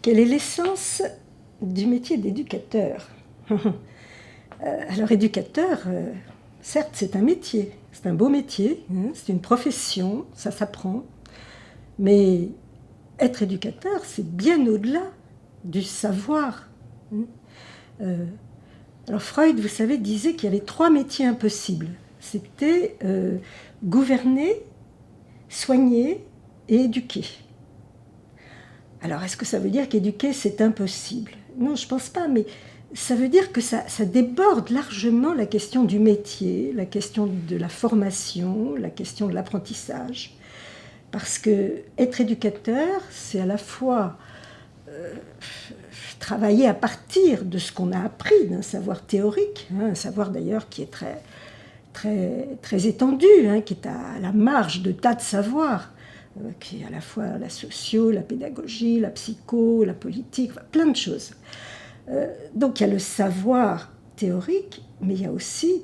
Quelle est l'essence du métier d'éducateur? Alors éducateur, certes c'est un métier, c'est un beau métier, hein, c'est une profession, ça s'apprend, mais être éducateur c'est bien au-delà du savoir. Hein. Alors Freud, vous savez, disait qu'il y avait 3 métiers impossibles. C'était gouverner, soigner et éduquer. Alors, est-ce que ça veut dire qu'éduquer, c'est impossible? Non, je ne pense pas, mais ça veut dire que ça déborde largement la question du métier, la question de la formation, la question de l'apprentissage. Parce que être éducateur, c'est à la fois travailler à partir de ce qu'on a appris, d'un savoir théorique, hein, un savoir d'ailleurs qui est très étendu, hein, qui est à la marge de tas de savoirs, qui est à la fois la socio, la pédagogie, la psycho, la politique, enfin, plein de choses. Donc il y a le savoir théorique, mais il y a aussi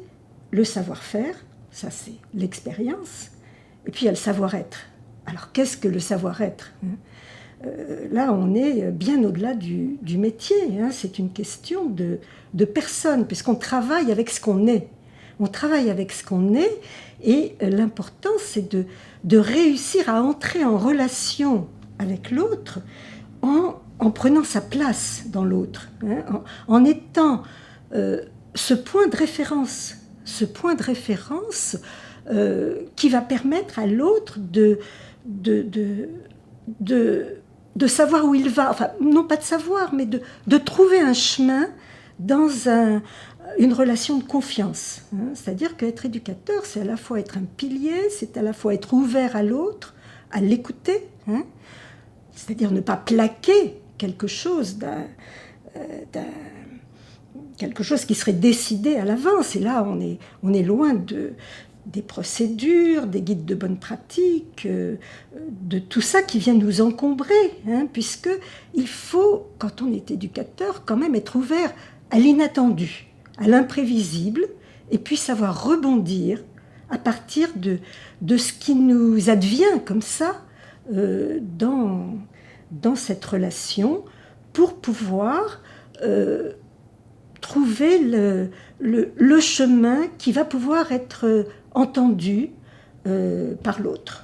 le savoir-faire, ça c'est l'expérience, et puis il y a le savoir-être. Alors qu'est-ce que le savoir-être, hein? Là on est bien au-delà du métier, hein, c'est une question de personne, puisqu'on travaille avec ce qu'on est. On travaille avec ce qu'on est, et l'important c'est de réussir à entrer en relation avec l'autre en prenant sa place dans l'autre, hein, en étant ce point de référence qui va permettre à l'autre de savoir où il va, enfin non pas de savoir, mais de trouver un chemin dans une relation de confiance. Hein. C'est-à-dire qu'être éducateur, c'est à la fois être un pilier, c'est à la fois être ouvert à l'autre, à l'écouter, hein. C'est-à-dire ne pas plaquer quelque chose quelque chose qui serait décidé à l'avance. Et là, on est loin des procédures, des guides de bonne pratique, de tout ça qui vient nous encombrer, hein, puisqu'il faut, quand on est éducateur, quand même être ouvert à l'inattendu, à l'imprévisible, et puis savoir rebondir à partir de ce qui nous advient comme ça dans cette relation, pour pouvoir trouver le chemin qui va pouvoir être entendu par l'autre.